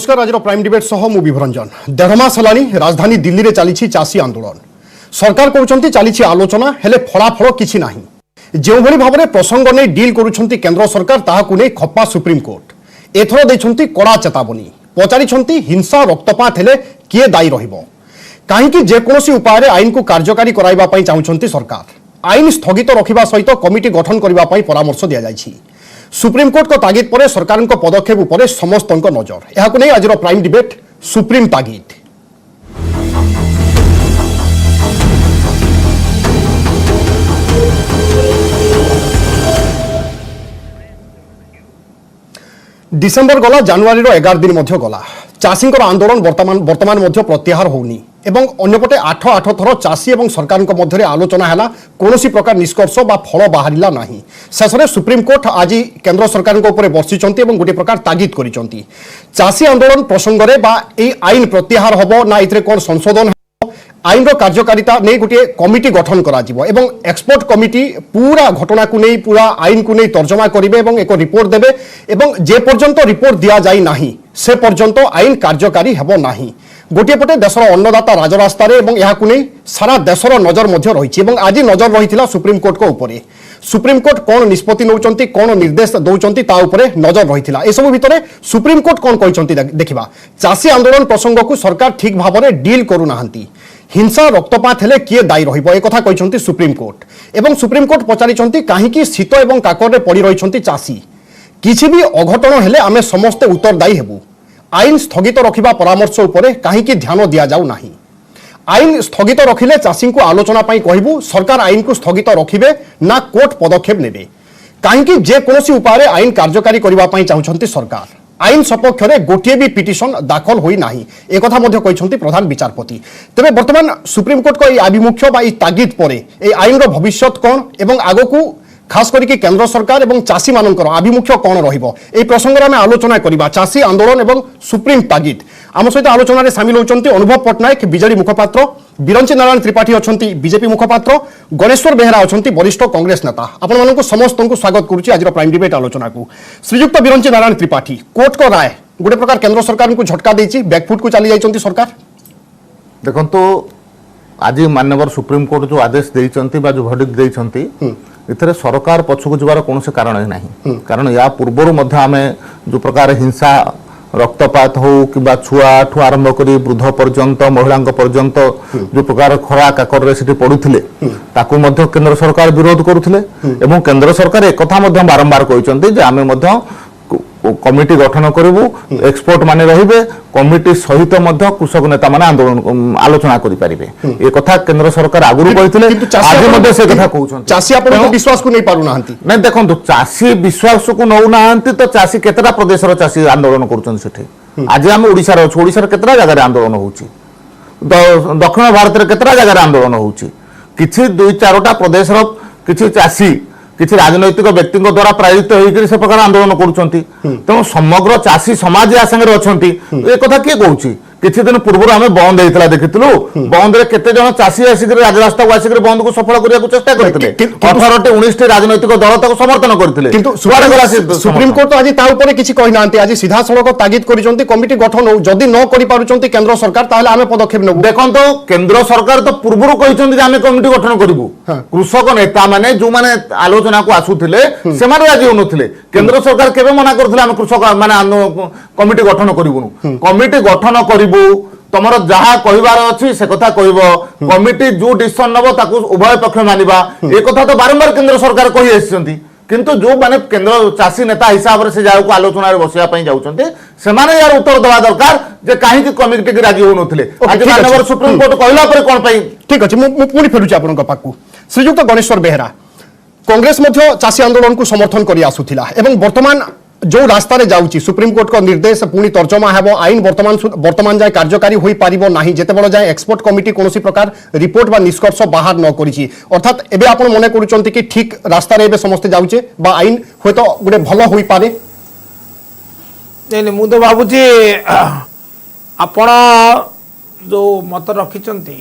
नमस्कार आज prime debate सह मु विभरंजन देढ़ मास हलानी राजधानी दिल्ली रे चली चाषी आंदोलन सरकार कहते चली आलोचना हेले फलाफल किछि नाही जो भली भाव में प्रसंग नहीं डील करुछंती केंद्र सरकार ताहाकु नै खप्पा सुप्रीमकोर्ट एथर दैछंती कड़ा चेतावनी पचारिछंती हिंसा रक्तपात हेले किए दायी रहिबो काहेकि जेकोसी उपाय आईन को कार्यकारी कराइबा पई चाहुछंती सरकार आईन स्थगित रखिबा सहित कमिटी गठन करिबा पई परामर्श दिया जायछि सुप्रीमकोर्ट को तागिद पर सरकार पदक्षेप उपर समस्त नजर यहां नहीं आज प्राइम डिबेट सुप्रीम तागिद डिसेम्बर गला जानुआरी 11 दिन मध्य गला चाषी आंदोलन वर्तमान प्रत्याहार होनी एवं अन्यपटे 8 थर चाषी और सरकार मध्य आलोचना है कौन प्रकार निष्कर्ष बा फल बाहरिला नहीं शेष में सुप्रीमकोर्ट आज केंद्र सरकार बर्षि गोटे प्रकार तागिद करिसेंती चाषी आंदोलन प्रसंग में आईन प्रत्याहार हम ना ये कौन संशोधन आईन कार्यकारिता नहीं गोटे कमिटी गठन करा एवं एक्सपर्ट कमिटी पूरा घटना को नहीं पूरा आईन को नहीं तर्जमा करेंगे एक रिपोर्ट देवे एवं जे पर्यंत रिपोर्ट दि जाई नाही से पर्यंत आईन कार्यकारी हेबो नाही गोटे पटे देशर अन्नदाता राजरास्ता नहीं सारा देशर नजर मध्य रही आज नजर रही सुप्रीमकोर्ट को ऊपर सुप्रीमकोर्ट कौन निष्पत्ति नौचंती कौन निर्देश दौरान ता उपरे नजर रही एसबू भितर सुप्रीमकोर्ट कौन कहते देखा चाषी आंदोलन प्रसंग को सरकार ठीक भाव में डील करूना हिंसा रक्तपात हेले किए दायी रहिबो एक कथा कहते सुप्रीमकोर्ट एवं सुप्रीमकोर्ट पचारिछंती काहेकि शीत एवं काकर पड़ी रही चाषी किछि भी अघटन हेले आमे समस्ते उत्तरदायी हेबु आईन स्थगित रखिबा परामर्श उपरे काहेकि ध्यान दिया जाउ नाही आईन स्थगित रखिले चाषी को आलोचना पाई कहबू सरकार आईन को स्थगित रखिबे ना कोर्ट पदक्षेप नेबे काहेकि जे कोनोसी उपाय आईन कार्यकारी करबा पाई चाहुछंती सरकार आईन सपक्ष में गोटे भी पिटिशन दाखल होई नाही एक कथा मध्य कहते प्रधान विचारपति तेरे वर्तमान सुप्रीमकोर्ट को आभिमुख्य तागिद पर आईन भविष्य कौन एवं आगकू खास करके केंद्र सरकार और चाषी मानकर आभिमुख्य कौन रही प्रसंग में आलोचना करवा चाषी आंदोलन और सुप्रीम तागिद आम सहित आलोचन में सामिल होती अनुभव पट्टनायक बीजेडी मुखपात्र बिरंची नारायण त्रिपाठी अच्छा बीजेपी मुखपात्र गणेश्वर बेहेरा अच्छा वरिष्ठ कांग्रेस नेता आपण समस्त को स्वागत करुच्ची आज प्राइम डिबेट आलोचना को श्रीजुक्त बिरंची नारायण त्रिपाठी कोर्ट को राय गोटे प्रकार केंद्र सरकार को झटका देती बैकफुट को चली जाती सरकार देखो आज माननीय सुप्रीमकोर्ट जो आदेश देते जो भर्डिक्ट देते इतने सरकार पछक जबार कौन कारण ही ना कारण या पूर्वर आम जो प्रकार हिंसा रक्तपात हो कि छुआ ठू आरंभ कर वृद्ध पर्यंत महिला पर्यंत जो प्रकार खरा काकर पड़ुले केंद्र सरकार विरोध करुले केंद्र सरकार एक बारंबार कहते आम कमिटी गठन करूँ एक्सपर्ट माने रहिबे कमिटी सहित कृषक नेता माने आंदोलन आलोचना करें ये कथा केंद्र सरकार आगुरी कहते आज से कथा कहते चाषी आपन विश्वास को नहीं पारु नाहंती नहीं देखो चाषी विश्वास को नौ नाहंती तो चाषी केतरा प्रदेश चाषी आंदोलन कर आज आम ओडिशा अच्छे ओडिशा केतरा जगह आंदोलन होची दक्षिण भारत में केतरा जगह आंदोलन होची किछि दुई चारोटा प्रदेश किछि चाषी किसी राजनैतिक व्यक्ति द्वारा प्रायोजित होकर से प्रकार आंदोलन करुँच तेणु समग्र चाषी समाज या संगे अच्छा ये कथा किए कहूँ किसी दिन पूर्व आम बंद होता देखिलु बंद में केते जन चाषी आसिक राजरास्ता को आसिक बंद को सफल करने चेष्टा करते 18 19 राजनैतिक दल तक समर्थन करते सुप्रीमकोर्ट आज किसी कहना आज सीधा सड़क तागिद कर कमिटी गठन हो जदि न कर केंद्र सरकार ताहले आमे पदक्षेप नेबु देखो केंद्र सरकार तो पूर्व कहते आम कमिटी गठन करूँ कृषक नेता मैंने जो मैंने आलोचना को आसुले से राजी होनुले केंद्र सरकार केवे मना करथिले आम कृषक माने कमिटी गठन करूँ कमिटी गठन कर तुमर जहाँ कहबार अच्छी से कथा कह कमिटी जो डिसीजन नब ताकू उभय पक्ष मानिबा एक कथा तो बारंबार केंद्र सरकार कही आसी किंतु जो माने केंद्र चाषी नेता हिसाब से जहाँ आलोचना बसवाई जाऊँच से यार उत्तर देवा दरकार जे कहीं कमिटी की राजी होनुले आज माननीय सुप्रीमकोर्ट कहला पर कौन पाई ठीक अच्छे मुझे फेरुची आपन पाखु श्रीजुक्त गणेश्वर बेहेरा कांग्रेस चाषी आंदोलन को समर्थन कर आसुथिला एवं वर्तमान जो रास्ता रे जाउची सुप्रीमकोर्ट को निर्देश पुणी तर्जमा हेबो आईन वर्तमान जाए कार्यकारी होई पारिबो नाही जेते बड़ जाए एक्सपर्ट कमिटी कोनोसी प्रकार रिपोर्ट बा निष्कर्ष बाहर न करिछि अर्थात एबे आपण मने करूचंती कि ठीक रास्ता रे एबे समस्त जाउचे बा आईन होतो गुडे भलो होई पारे नहीं मु तो बाबूजी आपण जो मत रखिचंती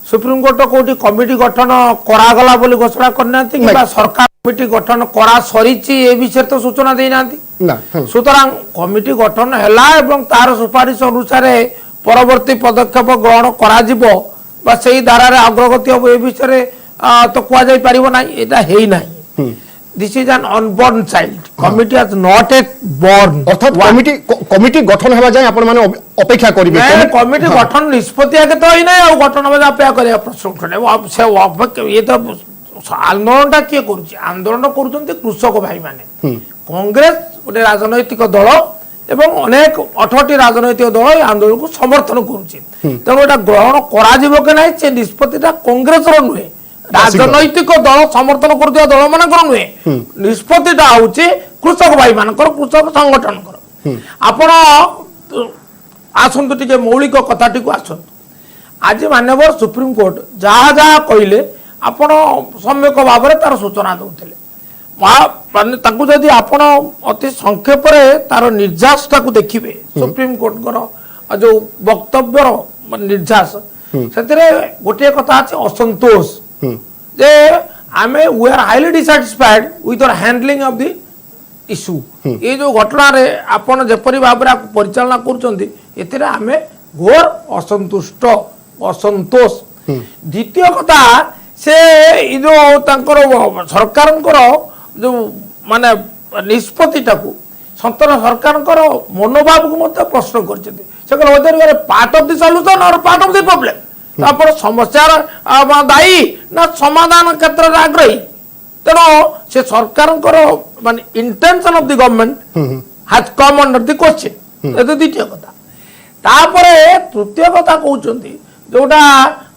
सुप्रीमकोर्ट कोटी कमिटी गठन करागला बोली घोषणा करना सरकार कमिटी गठन करा सरी ए विषय तो सूचना देना না, হুম। সুতরাং কমিটি গঠন হেলা এবং তার সুপারিশ অনুসারে পরবর্তী পদক্ষেপ গ্রহণ করা যাব বা সেই ধারার অগ্রগতি হব এ বিষয়ে তো কুয়া যাই পারিব নাই, এটা হেই নাই। This is an unborn child, committee has not yet born. অর্থাৎ কমিটি গঠন হওয়া যায় আপন মানে অপেক্ষা করিবে কমিটি গঠন নিষ্পত্তি আগে তো হই নাই, আর গঠন হবে অপেক্ষা করিয়া প্রশ্ন উঠে সে অপেক্ষা ইয়ে তো আন্দোলনটা কিଏ କରୁଛି? ଆନ୍ଦୋଳନ କରୁଛନ୍ତି କୃଷକ ଭାଇମାନେ। କଂଗ୍ରେସ ଗୋଟେ ରାଜନୈତିକ ଦଳ ଏବଂ ଅନେକ 18ଟି ରାଜନୈତିକ ଦଳ এই ଆନ୍ଦୋଳନକୁ ସମର୍ଥନ କରୁଛି। ତେଣୁ এটা ଗ୍ରହଣ କରାଯିବ କି ନାହିଁ ସେ ନିଷ୍ପତ୍ତିଟା କଂଗ୍ରେସର ନୁହେଁ, ରାଜନୈତିକ ଦଳ ସମର୍ଥନ କରୁଥିବା ଦଳ ମାନଙ୍କର ନୁହେଁ। ନିଷ୍ପତ୍ତିଟା ହଉଛି କୃଷକ ଭାଇମାନଙ୍କର, କୃଷକ ସଂଗଠନଙ୍କର। ଆପଣ ଆସନ୍ତୁ ଟିକେ ମୌଳିକ କଥାଟିକୁ ଆସନ୍ତୁ। ଆଜି ମାନ୍ୟବର ସୁପ୍ରିମକୋର୍ଟ ଯାହା ଯାହା କହିଲେ ଆପଣ ସମ୍ୟକ ଭାବରେ ତାର ସୂଚନା ଦେଉଥିଲେ। ମାନେ ତାକୁ ଯଦି ଆପଣ ଅତି ସଂକ୍ଷେପରେ ତାର ନିର୍ଯାସଟାକୁ ଦେଖିବେ, ସୁପ୍ରିମକୋର୍ଟଙ୍କର ଯୋଉ ବକ୍ତବ୍ୟର ନିର୍ଯାସ, ସେଥିରେ ଗୋଟିଏ କଥା ଅଛି ଅସନ୍ତୋଷ ଯେ ଆମେ we are highly dissatisfied with the handling of the issue. ये जो घटनारे आपण जेपरि भाबरे परिचालना करूछंती एथिरे आमे घोर असंतुष्ट असंतोष। द्वितीय कथा से जो तांकर सरकारंकर जो माने निष्पत्तिटाकू सतर सरकारंकर मनोभाव को मत प्रश्न करछंती। से कहले whether you are part of the solution or part of the problem. तो आप समस्यार दायी ना समाधान क्षेत्र में आग्रही। तेणु से सरकारंकर माने intention of the government has come under the question. ये तो द्वितीय कथा। तापरे तृतीय कथा कहउचंती जोटा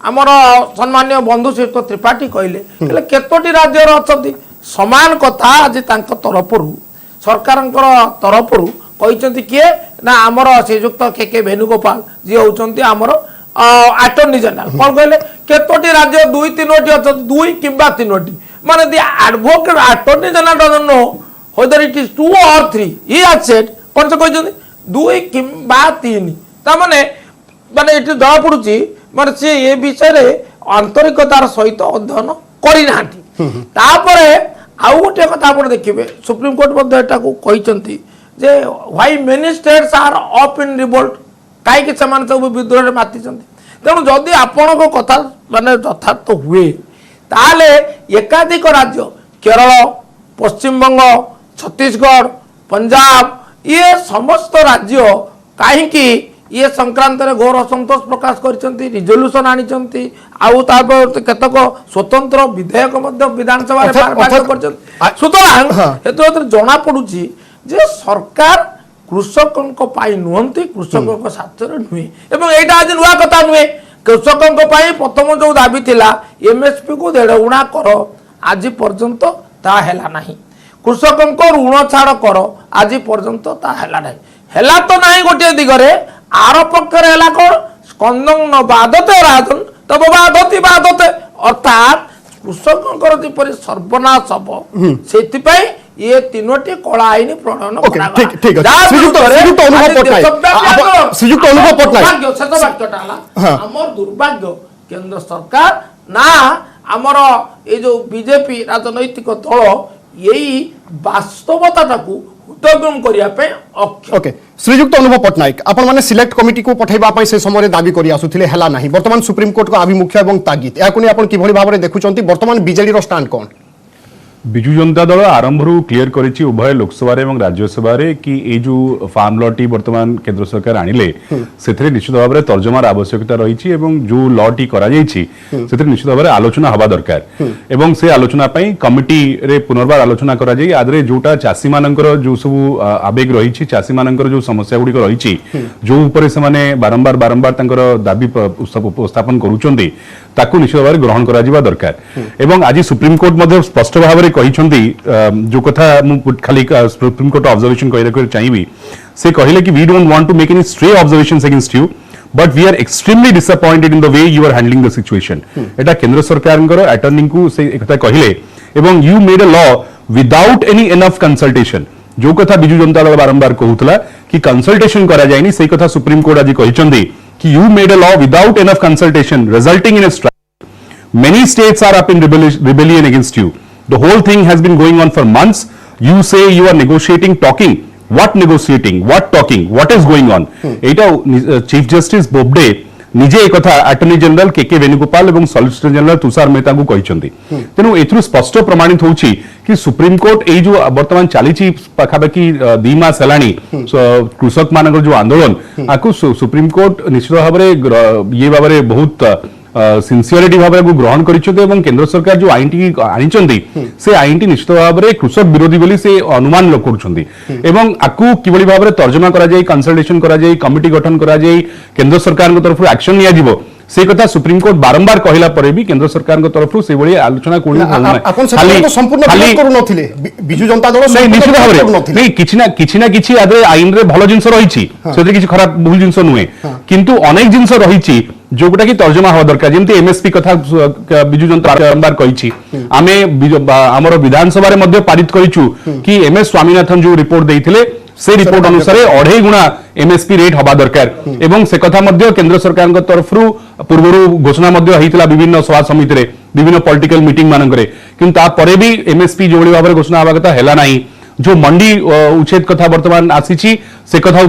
आमर सम्माननीय बंधु श्री त्रिपाठी कहले केतोटी राज्य अछंती समान कथा आज तांक तरफरु सरकारंकर तरफरु कहइचंती किए ना आमर श्रीयुक्त के वेणुगोपाल जी होउचंती आमर अटॉर्नी जनरल कौन कहले केतोटी राज्य 2-3टी अच्छा 2 किंबा 3टी माने the advocate attorney general doesn't know whether it is 2 or 3 he has said कौन से कहइचंती 2 किंबा 3 ता माने माने एटी जଣା पडुची माने से ए विषय रे आंतरिकतार सहित अध्ययन करि नांती। तापरे आउ गोटे कथा आपण देखिबे सुप्रीम कोर्ट मध्ये एटा को कहिचंती जे why many states are up in revolt कहीं सब विद्रोह माति। तेणु जदि आपण कथा माने यथार्थ हुए ताले एकाधिक राज्य केरल पश्चिमबंग छत्तीसगढ़ पंजाब ये समस्त राज्य कहीं ये संक्रांत रे घोर असंतोष प्रकाश करछंती रिजोल्यूशन आनिछंती आउ तापर केतक स्वतंत्र विधेयक मध्य विधानसभा रे पास करछंती। सुतरां हेतु जना पडुची जे सरकार कृषक नुहति कृषक स्वार्थ नुहे एवं यहाँ आज नुआ कथा नुहे कृषक प्रथम जो दाबी थिला एमएसपी को 1.5 गुणा कर आज पर्यंत ता हैला नहीं कृषक ऋण छाड़ कर आज पर्यंत ता हैला नहीं हैला तो नहीं गोटे दिगरे आर पक्षर हैला कौन स्कंदं न बाधते राजन तब बाधती बाधते अर्थात कृषक जीपरि सर्वनाश हम से ये 3टी कला आईन प्रणयन आमर दुर्भाग्य केंद्र सरकार ना आमर ये जो बीजेपी राजनैतिक दल यही वास्तवता को हृदयंगम करने ओके श्रीयुक्त अनुभव पट्टनायक आपण माने सिलेक्ट कमिटी को पठाइबा पई से समय दाबी करि आसुथिले हला नाही वर्तमान सुप्रीम कोर्ट को आभिमुख्य एवं तागिद याकु नै आपण किभଳି भाबरे देखुचंती वर्तमान बीजेडी रो स्टैंड कोन विजु जनता दल आरंभ क्लियर करिछि उभय लोकसभा और राज्यसभा कि ये जो फार्म लॉ टी वर्तमान केंद्र सरकार आनिले से निश्चित भाव में तर्जमार आवश्यकता रही जो लॉ टी करा से निश्चित भाव में आलोचना हवा दरकार एवं से आलोचना कमिटी रे पुनर्बार आलोचना करा जाई आदरे जोटा चासी मानकर जो सब आवेग रही चासी मानकर जो समस्या गुड़िक रही जो ऊपर से माने बारंबार बारंबार तांकर दाबी उपस्थापन करूचंती ताकू निश्चित भाव में ग्रहण करा जिबा दरकार एवं आज सुप्रीम कोर्ट मध्ये स्पष्ट भाव में कहिसंती जो कथा खाली सुप्रीम कोर्ट ऑब्जर्वेशन कहि चाहिए से कहले कि we don't want to make any stray observations against you but we are extremely disappointed in the way you are handling the situation एटा केंद्र सरकार अटॉर्नी को से कथा कहले एवं you made a law without any enough consultation जो कथा बिजू जनता दल बारंबार कहूतला कि कंसल्टेशन करा जायनी से कथा सुप्रीम कोर्ट आज कहिसंती कि you made a law without enough consultation resulting in a strike many states are up in rebellion against you The whole thing has been going on for months. You say you are negotiating, talking, what negotiating, what talking, what is going on. এইটা chief justice Bobde নিজে এই কথা আটর্নি general কে বেণুগোপাল এবং solicitor general তুষার মেহতাଙ୍କୁ କହିଛନ୍ତି। ତେଣୁ ଏଥିରୁ ସ୍ପଷ୍ଟ ପ୍ରମାଣିତ ହେଉଛି କି ସୁପ୍ରିମକୋର୍ଟ ଏଇ ଯୋଉ ବର୍ତ୍ତମାନ ଚାଲିଛି ପାଖାପାଖି 2 ମାସ ହେଲାଣି କୃଷକ ମାନଙ୍କର ଯୋଉ ଆନ୍ଦୋଳନ ଆକୁ ସୁପ୍ରିମକୋର୍ଟ ନିଶ୍ଚିତ ଭାବରେ ଇଏ ଭାବରେ ବହୁତ ସିନସିୟରିଟି ଭାବରେ ଗ୍ରହଣ କରିଛନ୍ତି ଏବଂ କେନ୍ଦ୍ର ସରକାର ଯୋଉ ଆଇନଟି ଆଣିଛନ୍ତି ସେ ଆଇନଟି ନିଶ୍ଚିତ ଭାବରେ କୃଷକ ବିରୋଧୀ ବୋଲି ସେ ଅନୁମାନ କରୁଛନ୍ତି ଏବଂ ଆକୁ କିଭଳି ଭାବରେ ତର୍ଜମା କରାଯାଇ କନସଲଟେସନ କରାଯାଇ କମିଟି ଗଠନ କରାଯାଇ କେନ୍ଦ୍ର ସରକାରଙ୍କ ତରଫରୁ ଆକ୍ସନ ନିଆଯିବ ସେ କଥା ସୁପ୍ରିମକୋର୍ଟ ବାରମ୍ବାର କହିଲା ପରେ ବି କେନ୍ଦ୍ର ସରକାରଙ୍କ ତରଫରୁ ସେଭଳି ଆଲୋଚନା କୋଉଠି କରୁନଥିଲେ ବିଜୁ ଜନତା ଦଳ ନିଶ୍ଚିତ ଭାବରେ କିଛି ନା କିଛି ଆଦରେ ଆଇନରେ ଭଲ ଜିନିଷ ରହିଛି ସେଥିରେ କିଛି ଖରାପ ଭୁଲ ଜିନିଷ ନୁହେଁ କିନ୍ତୁ ଅନେକ ଜିନିଷ ରହିଛି ଯୋଉଟା କି ତର୍ଜମା ହବା ଦରକାର ଯେମିତି ଏମଏସପି କଥା ବିଜୁ ଜନତା ବାରମ୍ବାର କହିଛି ଆମେ ଆମର ବିଧାନସଭାରେ ମଧ୍ୟ ପାରିତ କରିଛୁ କି ଏମଏସ୍ ସ୍ୱାମୀନାଥନ ଯୋଉ ରିପୋର୍ଟ ଦେଇଥିଲେ से रिपोर्ट अनुसार 2.5 गुणा एमएसपी रेट हवा दरकार एवं से कथा मध्य केंद्र सरकार तरफ पूर्व घोषणा विभिन्न सभा समिति विभिन्न पॉलिटिकल मीटिंग मानक किंतु तापर भी एमएसपी जो भाव घोषणा हवा कथा है ना जो मंडी उच्छेद कथा वर्तमान आसी से कथा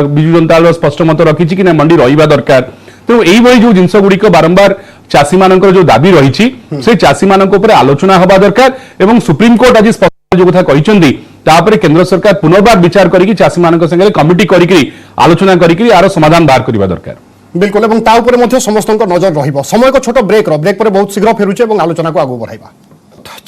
बिजु जनता दल स्पष्ट मत रखी कि मंडी रहा दरकार तेणु यही जो जिनस गुड़िक बारंबार चाषी मान जो दाबी रही से चाषी मान आलोचना हवा दरकार एवं सुप्रीमकोर्ट आज स्पष्ट जो कथा कहते तापर केंद्र सरकार पुनर्बार विचार करी चाषी मान संगे कमिटी करी आलोचना करी यार समाधान बाहर करबा दरकार बिल्कुल एवं ता ऊपर मध्य समस्त नजर रहिबो समय को छोट ब्रेक पर बहुत शीघ्र फेरुचे एवं आलोचना को आगु बढ़ाइबा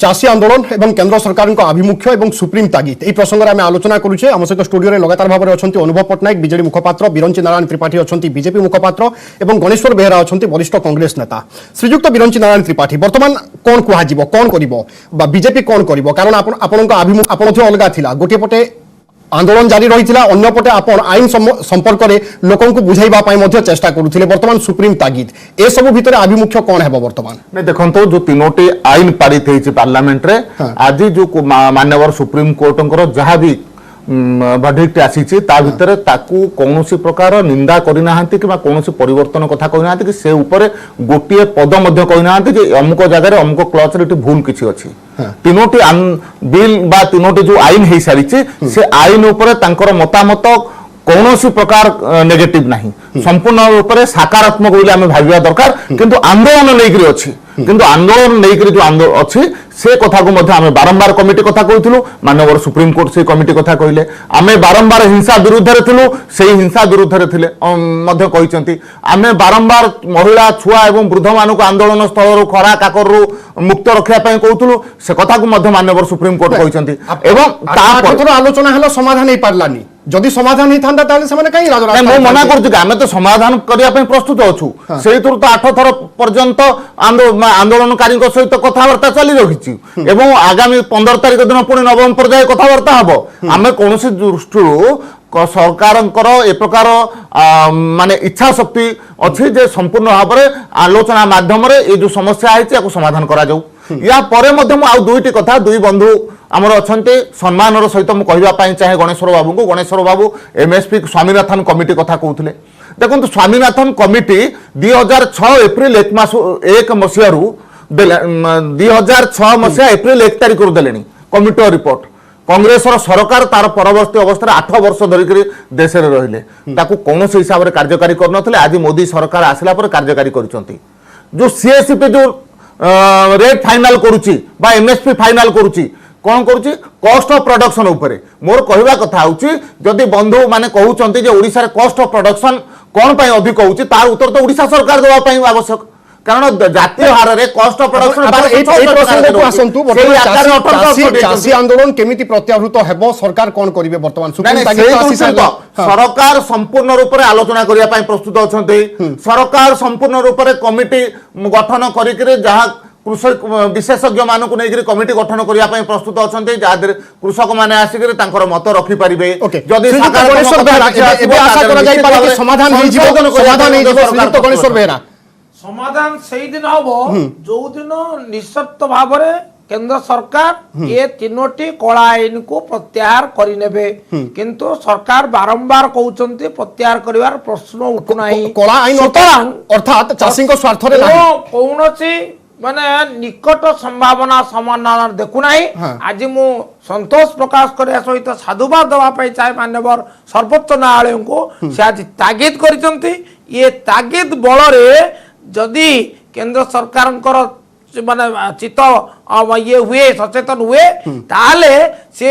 चाषी आंदोलन एवं केंद्र सरकार आभिमुख्य एवं सुप्रीम तागिद यह प्रसंग में आम आलोचना करुचे आम सहित स्टूडियो में लगातार भाव में अच्छा अनुभव पट्टनायक बीजेडी मुखपात्र बिरंची नारायण त्रिपाठी अच्छा बीजेपी मुखपात्र और गणेश्वर बेहेरा अच्छा वरिष्ठ कांग्रेस नेता श्रीजुक्त बिरंची नारायण त्रिपाठी बर्तमान कौन कह कौन कर बीजेपी कौन कर कारण आपण अलग थिला गोटे पटे आंदोलन जारी रही अंपटे आपण आईन संपर्क में लोक बुझाइबा चेष्टा करुले बर्तमान सुप्रीम तागिद ए सब भितर आभिमुख्य कौन है बर्तमान नहीं देखो जो तीनोटी आईन पारित होती पार्लियामेंट रे आज जो माननीय सुप्रीम कोर्ट जहाँ भी वर्डिक्ट आसी भितर कौन प्रकार निंदा करना कि कौन परिवर्तन कथा कहना कि से ऊपर गोटे पद कहना अमुक जगह अमुक क्लच रे भूल किसी अच्छी तीनोटी बिल बा तीनोटी जो आईन हो सारी से आईन उपर तांकर मतामत कौन प्रकार नेगेटिव नहीं संपूर्ण रूप से सकारात्मक बोली आम भाविया दरकार किंतु आंदोलन लेकर अच्छी किंतु आंदोलन लेकर जो अच्छी से कथा को आम बारंबार कमिटी कथा कहूँ माननीय सुप्रीम कोर्ट से कमिटी कथा कहले आम बारंबार हिंसा विरुद्ध थे से हिंसा विरुद्ध थे आम बारंबार महिला छुआ और वृद्ध मान आंदोलन स्थल खरा काकर मुक्त रखापी कहूँ से कथा को माननीय सुप्रीम कोर्ट कहते आलोचना है समाधान नहीं पार्लानी जदि समाधान होता कहीं मना करें तो समाधान करने प्रस्तुत अच्छु से तो 8 थर पर्यंत आंदोलनकारी सहित कथबार्ता चली रही एवं आगामी 15 तारिख दिन पुणी नवम पर्याय कथबार्ता हम आम कौन दृष्टि सरकार ए प्रकार माने इच्छा शक्ति अच्छी जे संपूर्ण भाव में आलोचना माध्यम ये जो समस्या है समाधान करा या दुईटी कथा दुई बंधु आमर अच्छा सम्मान सहित मुझे चाहे गणेश्वर बाबू को गणेश्वर बाबू एमएसपी स्वामीनाथन कमिटी कथा कहते देखो स्वामीनाथन कमिटी 2006 एप्रिल 1 मसीह 2006 मसीहा एप्रिल 1 तारिख देले कमिटी रिपोर्ट कांग्रेस सरकार तार परवर्ती अवस्था 8 वर्ष धरिक देश में रही कौन हिसाब से कार्यकारी कर आज मोदी सरकार आसला कार्यकारी कर जो सीएसपी जो रेट फाइनाल करुच्ची एमएसपी फाइनाल करुच्ची कौन करुच्ची कॉस्ट ऑफ प्रोडक्शन उपरे मोर कहवा कथा होची जदि बंधु माने कहउचंती जे ओडिसा रे कॉस्ट ऑफ प्रोडक्शन कौन पाई अधिक होची तार उत्तर तो ओडिसा सरकार देवा पाई आवश्यक कारण जातीय हार रे कॉस्ट ऑफ प्रोडक्शन चाषी आंदोलन केमिति प्रत्याहृत हेबो सरकार कौन करिवे वर्तमान सुप्रीम तागिद सरकार संपूर्ण रूप से आलोचना करिया पाई प्रस्तुत अछंती सरकार संपूर्ण रूप से कमिटी गठन करिके जहां कृषक विशेषज्ञ मान को लेकर कमिटी गठन करने प्रस्तुत अच्छा जहाँ कृषक मैंने आसिक मत रखिपारे समाधान से दिन हम जो दिन निश्चित भाव केंद्र सरकार ये तीनोटी कला आईन को प्रत्याहार करेंगे किंतु सरकार बारंबार कहते प्रत्याहार कर प्रश्न उठुना कला आईन अर्थात चाषी स्वार्थ कौन ମାନେ ନିକଟ ସମ୍ଭାବନା ସମାଧାନ ଦେଖୁନାହିଁ। ହଁ। ଆଜି ମୁଁ ସନ୍ତୋଷ ପ୍ରକାଶ କରିବା ସହିତ ସାଧୁବାଦ ଦେବା ପାଇଁ ଚାହେଁ ମାନ୍ୟବର ସର୍ବୋଚ୍ଚ ନ୍ୟାୟାଳୟଙ୍କୁ। ସେ ଆଜି ତାଗିଦ କରିଛନ୍ତି। ଇଏ ତାଗିଦ ବଳରେ ଯଦି କେନ୍ଦ୍ର ସରକାରଙ୍କର ମାନେ ଚିତ୍ତ ଇଏ ହୁଏ ସଚେତନ ହୁଏ ତାହେଲେ ସେ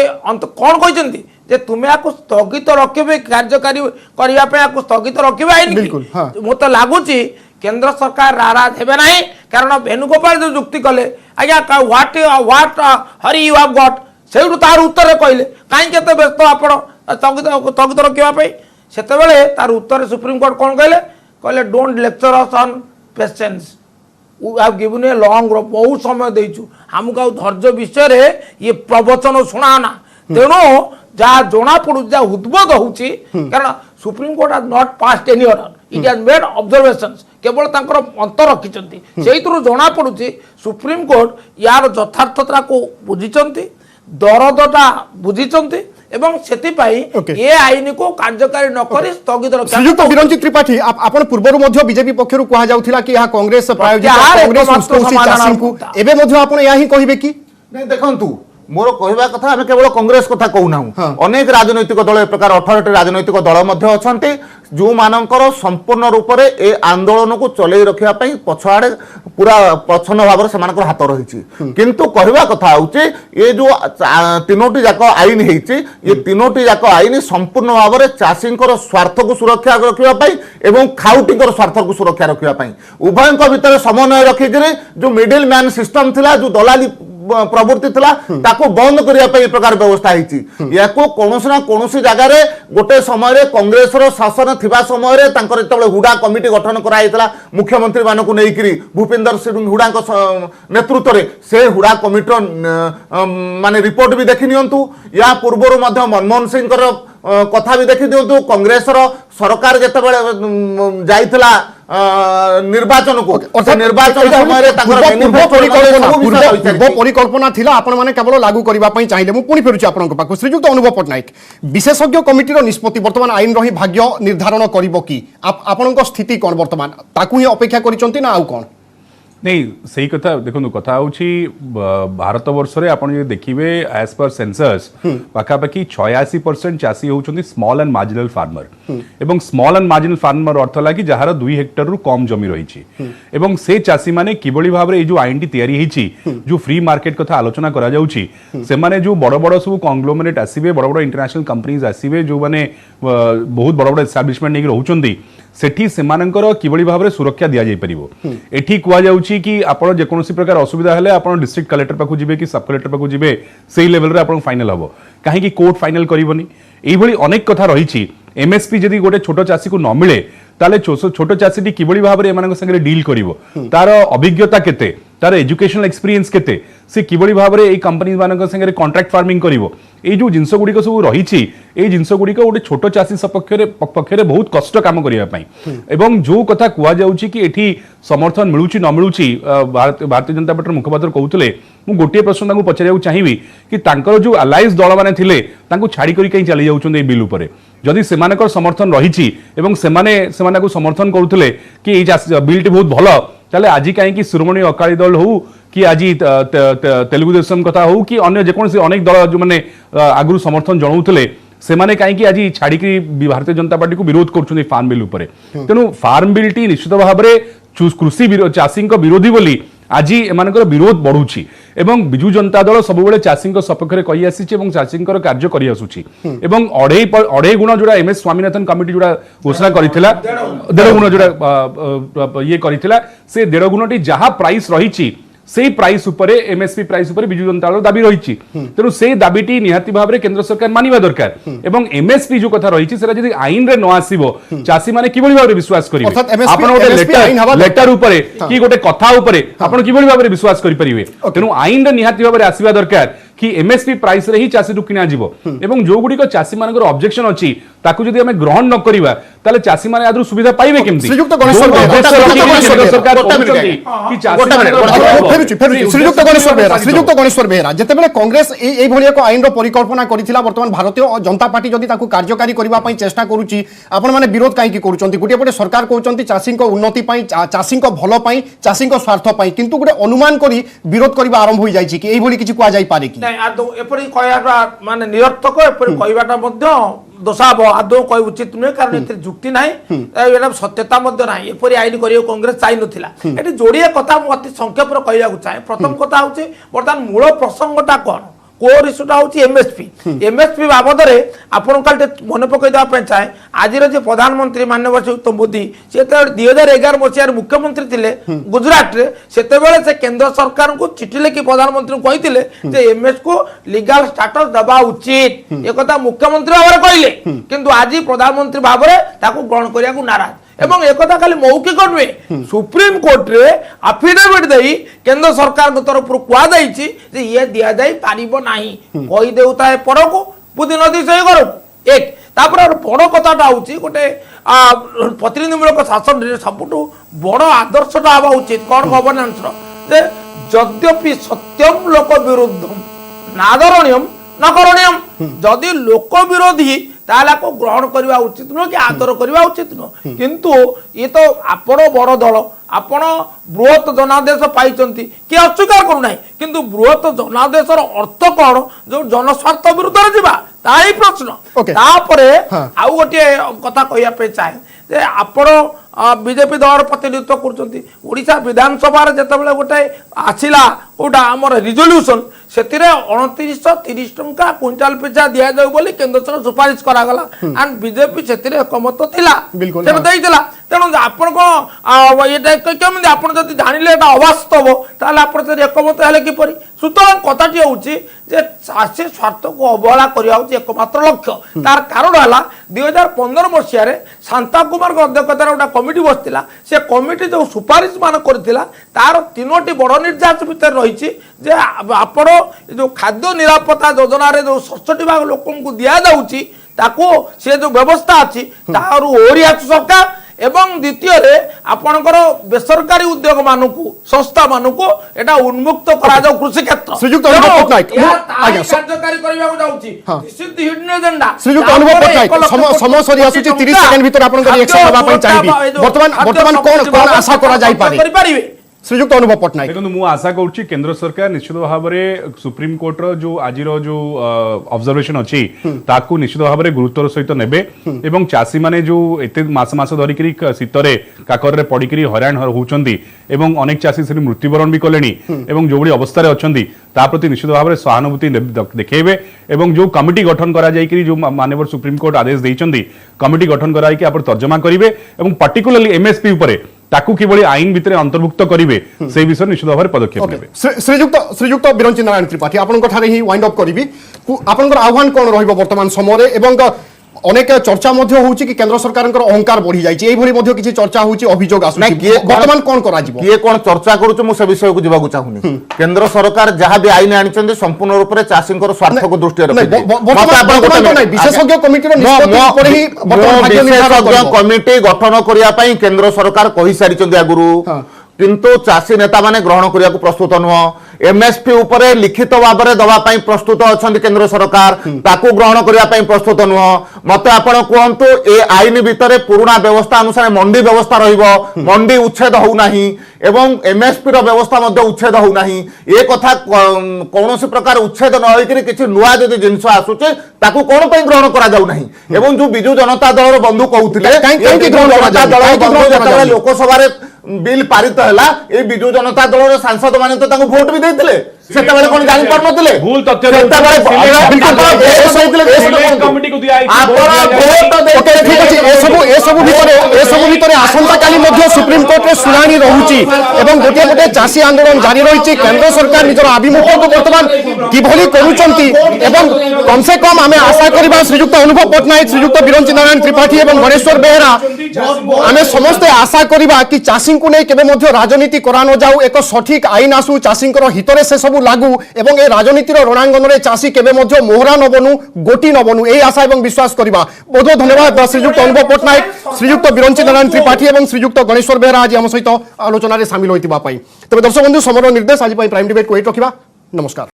କ'ଣ କହିଛନ୍ତି ଯେ ତୁମେ ଆକୁ ସ୍ଥଗିତ ରଖିବେ କାର୍ଯ୍ୟକାରୀ କରିବା ପାଇଁ ଆକୁ ସ୍ଥଗିତ ରଖିବେ ଆଇନ ବିଲକୁଲ, ହଁ। ମୋତେ ଲାଗୁଛି କେନ୍ଦ୍ର ସରକାର ନାରାଜ ହେବେ ନାହିଁ। କାରଣ ବେଣୁଗୋପାଳ ଯେଉଁ ଯୁକ୍ତି କଲେ ଆଜ୍ଞା ହ୍ୱାଟ ହରି ୟୁ ହାଭ୍ ଗଟ୍ ସେଇଠୁ ତାର ଉତ୍ତରରେ କହିଲେ କାହିଁକି ଏତେ ବ୍ୟସ୍ତ ଆପଣ ସ୍ଥଗିତ ରଖିବା ପାଇଁ। ସେତେବେଳେ ତାର ଉତ୍ତରରେ ସୁପ୍ରିମକୋର୍ଟ କ'ଣ କହିଲେ କହିଲେ don't lecture us on patience we have given a long बहुत समय देचु हमको आ धैर्य विषय ये प्रवचन शुणाना तेणु जहाँ जना पड़ू जहाँ उद्बोध होची कारण supreme court has not passed any order it has made observations केवल तांकर अंत रखिचंती सेहितरु जना पड़ुची सुप्रीम कोर्ट यार यथार्थता को बुझिचंती दरदटा बुझिचंती এবং সেতিপাই এ আইনকু কার্যকারী নকরি স্থগিত রখা। শ্রীযুক্ত বিরঞ্জিত ত্রিপাঠী আপন পূর্বরু মধ্য বিজেপি পক্ষরু কুয়া যাউথিলা কি ইহা কংগ্রেস প্রায়োজিত কংগ্রেস উস্কৌসি চাষীଙ୍କୁ এবে মধ্য আপন ইয়া হি কহিবে কি नहीं देखंतु मोर कहवा कथा आम केवल कांग्रेस कथा कहूना अनेक राजनैतिक दल ए प्रकार 18 राजनैतिक दल अच्छा जो मानकर संपूर्ण रूप से ए आंदोलन को चलै रखा पछआड़े पूरा प्रच्छन्न भाव से हाथ रही किंतु कहवा कथा होचे ये जो तीनोटी जाक आईन है ये तीनोटी जाक आईन संपूर्ण भाव में चाषी स्वार्थ को सुरक्षा रखापी एवं खाउटी स्वार्थ को सुरक्षा रखापी उभय भितर समन्वय रखिक जो मिडिल मैन सिस्टम थिला जो दलाली प्रवृत्ति थिला ताको बंद करिया पे प्रकार व्यवस्था हिची याको कोनोस ना कोनोसी जगह रे गोटे समय रे कांग्रेस रो शासन थिबा समय रे तांकर तळे हुडा कमिटी गठन करा हितला मुख्यमंत्री मानको नेइकरी भूपेंद्र सिंह हुडा को नेतृत्व रे से हुडा कमिटी माने रिपोर्ट भी देखि नियंतु या पूर्वरु मध्य मनमोहन सिंह कर कथा भी देखि दियंतु कांग्रेस रो सरकार जते बेले जाइतला निर्वाचन को निर्वाचन समय रे तांकर पूर्व परिकल्पना थिला आपण माने केवल लागू करबा पई चाहिए मु पुणी फेरुची आपनक पाखु श्रीयुक्त अनुभव पटनायक विशेषज्ञ कमिटी रो निष्पत्ति वर्तमान आईन रही भाग्य निर्धारण करिवो की आपनक स्थिति कोन वर्तमान ताकू ही अपेक्षा करिसंती ना आउ कोन नहीं सही कथा देखो कथा होची भारत वर्ष रे आपण जे देखिबे एज पर सेंसस पाखापाखि 86% चासी होउछंती स्मॉल एंड मार्जिनल फार्मर एवं स्मॉल एंड मार्जिनल फार्मर अर्थ लागी जहार 2 हेक्टर रु कम जमी रहिछि एवं से चासी माने किबळी भाबरे ए जो आईनटी तयारी हिछि जो फ्री मार्केट कथा आलोचना करा जाउछि से माने जो बड़ बड़ सब कांग्लोमरेट आसीबे बड़ बड़ इंटरनेशनल कंपनीज आसीबे जो माने बहुत बड़ बड़ एस्टैब्लिशमेंट नै रहउछंती सेठी सेमानंकर किबळी भाबरे सुरक्षा दिया जाय परिबो एठी कुआ जाउछि कि आपण जे कोनोसी प्रकार असुविधा हेले आपण डिस्ट्रिक्ट कलेक्टर पाखु जिबे कि सब कलेक्टर पाखु जिबे सेही लेवल रे आपण फाइनल हबो काहे कि कोर्ट फाइनल करिवोनी एई भली अनेक कथा रहिछि एमएसपी जदि गोटे छोट चासी को न मिले ताले छोट चासी किबळी भाबरे एमानक संगे डील करिवो तार अभिज्ञता केते तार एजुकेशनल एक्सपीरियंस केते से किबळी भाबरे ए कंपनी मानक संगे कॉन्ट्रैक्ट फार्मिंग करिवो ए जो जिंस गुडी को सब रहिछि ए जिंस गुडी को गोटे छोट चासी पक्षरे बहुत कष्ट काम करिया पई एवं जो कथा कुआ जाउछि कि एठी समर्थन मिलुछि न मिलुछि भारतीय जनता पार्टी मुखपात्र कहउतले मु गोटे प्रश्न तांको पचारिया चाहिबी कि तांकर जो अलायंस दल माने थिले तांको छाडी करी कहीं चली जाउछन ए बिल उपरे जदि सेमानकर समर्थन रहिछि एवं सेमाने को समर्थन करुथिले कि ए बिलटी बहुत भलो ताले आजि काहे कि शिरोमणि अकाली दल हो कि आज तेलुगु देशम कथा हो कि अन्य जेकोसी अनेक दल जो माने आगु समर्थन जणाउथिले सेमाने काहे कि आज छाड़ी भारतीय जनता पार्टी को विरोध करुछन फार्म बिल उपरे तेनु फार्म बिलटी निश्चित भाव में कृषि चाषी विरोधी बोली आज एमानकर विरोध बढ़ुछि एवं बिजु जनता दल सब बेले चाषी सपक्ष में कही आसी चाषी कार्य कर आसुछि एवं अढ़े गुण जोड़ा एम एस स्वामीनाथन कमिटी जोड़ा घोषणा करिथिला 1.5 गुण जोड़ा ये करिथिला से 1.5 गुणटी जहाँ प्राइस रही से प्राइस उपरे एमएसपी प्राइस उपरे बिजु जनता दल दाबी रही तेणु से दाबीटी निहाती भाव में केंद्र सरकार मानिबा दरकार एवं एमएसपी जो कथा रही सेटा जदि आईन रे न आसीबो चासी माने किबळी भाव रे विश्वास करिवे आपण गोटे लेटर उपरे कि गोटे कथा उपरे आपण किबळी भाव रे विश्वास करि परिवे तेणु आईन रे निहाती भाव रे आसीबा दरकार कि एमएसपी प्राइस रे ही चासी रु किना जिवो एवं जो गुडी को चासी मानकर ऑब्जेक्शन अछि ताकू जदि हमें ग्रहण न करिवा তাহলে চাষী মানে আদৌ সুবিধা পাইবে কেমতি শ্রীযুক্ত গণেশ্বর বেহেরা, শ্রীযুক্ত গণেশ্বর বেহেরা যেতবে কংগ্রেস এইভাবে এক আইনর পরিকল্পনা করেছিল বর্তমান ভারতীয় জনতা পার্টি যদি তাকে কার্যকারী করা চেষ্টা করুচি আপন মানে বিরোধ কাইকি করুচ্ছেন গোটিয়ে পটে সরকার কৌঁচ চাষী উন্নতি চাষী ভাল চাষী স্বার্থ কিন্তু গোটে অনুমান করে বিরোধ করা আরম্ভ হয়ে যাই কি এইভাবে কিছু কুয়া যাই পারে কি আদৌ এপরি কহা মানে নিরর্থক এপরি কহবাটা মধ্য দোষাব আদৌ কহ উচিত নুহে কারণ এতে যুক্তি নাই এটা সত্যতা মধ্যে নাই এপরি আইন করিয়া কংগ্রেস চাই নথিলা এটি যোড়িয়ে কথা মু অতি সংক্ষেপে কহিବାକୁ চাহে প্রথম কথা হচ্ছে বর্তমান মূল প্রসঙ্গটা কোন কোর ইস্যুটা হচ্ছে এমএসপি বাবদরে আপনার কালে মনে পকাই দেওয়া চাহে আজির যে প্রধানমন্ত্রী মাননীয় শ্রী মোদী সে 2011 মସିহার মুখ্যমন্ত্রী লে গুজরাটে সেতবে সে কেন্দ্র সরকার চিঠি লিখি প্রধানমন্ত্রী কইলে যে এমএস কু লিগাল স্ট্যাটস দেওয়া উচিত একথা মুখ্যমন্ত্রী ভাবে কইলে কিন্তু আজি প্রধানমন্ত্রী ভাবে তাকে গ্রহণ করা নারাজ এবং একথা খালি মৌখিক নুহে সুপ্রিম কোর্টে আফিডেভিট দেই কেন্দ্র সরকার তরফর কুয়াযাইছি যে ইয়ে দিয়া যাই পারিব নাই কই দেউতায় পরকু বুদ্ধি নদী সেই ঘরকু এক তারপরে বড় কথাটা হচ্ছে গোটে প্রতিনিধিমূলক শাসন সবুঠু বড় আদর্শটা হওয়া উচিত কন গভর্নান্সর যে যদ্যপি সত্যম লোক বিরুদ্ধম নাদরণীয়ম ন করণীয়ম যদি লোক বিরোধী তাহলে গ্রহণ করা উচিত নুহ কি আদর করা উচিত নুহ কিন্তু ইয়ে তো আপন বড় দল আপন বৃহৎ জনাদেশ পাইছেন কি অস্বীকার করুনা কিন্তু বৃহৎ জনাদেশর অর্থ কণ যে জনস্বার্থ বিরুদ্ধে যা তাই প্রশ্ন তাপরে আউ গোটিয়ে কথা কহিবা চাহে যে আপন বিজেপি দলর প্রতিনিধিত্ব করছেন ওড়িশা বিধানসভার যেতবে গোটে আসিলা কোটা আমার রিজল্ୟୁସନ ସେଥିରେ 2930 ଟଙ୍କା କ୍ୱିଣ୍ଟାଲ ପିଛା ଦିଆଯାଉ ବୋଲି କେନ୍ଦ୍ର ସରକାର ସୁପାରିଶ କରାଗଲା ଆଣ୍ଡ ବିଜେପି ସେଥିରେ ଏକମତ ଥିଲା ସେ ଦେଇଥିଲା ତେଣୁ ଆପଣ କ'ଣ ଏଇଟା କେମିତି ଆପଣ ଯଦି ଜାଣିଲେ ଏଇଟା ଅବାସ୍ତବ ତାହେଲେ ଆପଣ ଯଦି ଏକମତ ହେଲେ କିପରି ସୁତରାଂ କଥାଟି ହେଉଛି ଯେ ଚାଷୀ ସ୍ୱାର୍ଥକୁ ଅବହେଳା କରିବା ହେଉଛି ଏକମାତ୍ର ଲକ୍ଷ୍ୟ ତାର କାରଣ ହେଲା 2015 ମସିହାରେ ଶାନ୍ତା କୁମାରଙ୍କ ଅଧ୍ୟକ୍ଷତାରେ ଗୋଟେ କମିଟି ବସିଥିଲା ସେ କମିଟି ଯେଉଁ ସୁପାରିଶ ମାନ କରିଥିଲା ତାର 3ଟି ବଡ଼ ନିର୍ଦ୍ଦେଶ ଭିତରେ ରହିଛି ଯେ ଆପଣ जो खाद्य निरापत्ता योजन जो 67 भाग लोक दिजाऊँगी ताकू से जो व्यवस्था अच्छी तार ओरी आसु सरकार एवं द्वितीय आपणकर बेसरकारी उद्योग मानक संस्था मानक एटा उन्मुक्त करा जाऊ कृषि क्षेत्र श्रीयुक्त अनुभव पट्टनायक कार्यकारी करबा जाउची निश्चित हिडन एजेंडा श्रीयुक्त अनुभव पट्टनायक समय सरी आसुची 30 सेकंड भीतर आपन रिएक्शन देबा पई चाहिबी वर्तमान कोन आशा करा जाई पारे श्रीयुक्त अनुभव पट्टनायक देखो मु आशा करूँ केंद्र सरकार निश्चित भाव में सुप्रीम कोर्ट जो आज जो ऑब्जर्वेशन अच्छी ताकू निश्चित भाव में गुरुत्वर सहित नेबे एवं चाषी माने जो एते मास मास धरिक शीतरे काकर पड़िक हराण होउचंदी एवं अनेक चाषी से मृत्युवरण भी कलेनी एवं जो बड़ी अवस्था अच्छी प्रति निश्चित भाव में सहानुभूति देखेबे एवं जो कमिटी गठन करा जायकरी जो माननीय सुप्रीम कोर्ट आदेश देइचंदी कमिटी गठन कराई आप तर्जमा करेंगे एवं पर्टिकुलरली एमएसपी उपरे ताकू किभली आईन भितर अंतर्भुक्त करेंगे से विषय निश्चित भाव में पदक्षेप नेबे श्रीयुक्त बिरंची नारायण त्रिपाठी आपन ठारे ही वाइंड अप करिवि आपनकर आह्वान कोन रहिबो वर्तमान समय एवं अनेक चर्चा होउची कि केंद्र सरकार अहंकार बढ़ी जाइए एभली मध्ये किछि चर्चा होउची अभियोग आसुची वर्तमान कोन करा जिवो किए कोन चर्चा करूछु मु से विषय को जिबाकू चाहुनी केंद्र सरकार जहां भी आईन आनिचंदी संपूर्ण रूप से चाषींकर स्वार्थ को दृष्टि रखि वर्तमान विशेषज्ञ कमिटी निष्पत्ति पर ही विशेषज्ञ कमिटी गठन करिया पई केंद्र सरकार कहि सारिचंदी आगुरु किंतु चाषी नेता माने ग्रहण करिया को प्रस्तुत नुह एमएसपी उपरे लिखित भाव में दवा प्रस्तुत अच्छा केंद्र सरकार ताकू ग्रहण करने प्रस्तुत नुह मत आपण कहतु ए आईन भितर पुराणा व्यवस्था अनुसार मंडी व्यवस्था मंडी उच्छेद होना एवं एमएसपी व्यवस्था उच्छेद होना ये कथा कौन प्रकार उच्छेद न होकर किसी नुआ जदि जिनस आसूचे ताकू कौन ग्रहण करा जाऊ नहीं एवं जो बिजु जनता दल बंधु कहते लोकसभा बिल पारित है ये बिजु जनता दल सांसद माने तो भोट भी देते सेतबेले कोन जानि पर नथिले भूल तथ्य कमिटी को दिया ভিতরে আসন্তকালি মধ্যে সুপ্রিম কোর্টে শুনানি রহুচি এবং গোটিয়ে গোটে চাষী আন্দোলন জারি রয়েছে কেন্দ্র সরকার নিজের আভিমুখ্যকে বর্তমান কিভাবে করুচন্তি এবং কমসে কম আমি আশা করিবা শ্রীযুক্ত অনুভব পট্টনায়ক শ্রীযুক্ত বিরঞ্চিত নারায়ণ ত্রিপাঠী এবং গণেশ্বর বেহেরা আমি সমস্তে আশা করিবা কি চাষীଙ୍କୁ নেই কেবে মধ্য রাজনীতি করানো যাও এক সঠিক আইন আসু চাষীঙ্কর হিতরে সে সবু লাগু এবং এই রাজনীতির রণাঙ্গନରେ চাষী কেবে মধ্য মোহরা নবনু গোটি নবনু এই আশা এবং বিশ্বাস করিবা বহুত বহুত ধন্যবাদ শ্রীযুক্ত অনুভব পট্টনায়ক শ্রীযুক্ত বিরঞ্চিত নারায়ণ ত্রিপাঠী এবং শ্রীযুক্ত গণেশ্বর বেহেরা আজ আম সহিত আলোচনায় সামিল হইতিবা পাই তবে দর্শক বন্ধু সমর নির্দেশ আজ প্রাইম ডিবেট কো এইট রখিবা নমস্কার।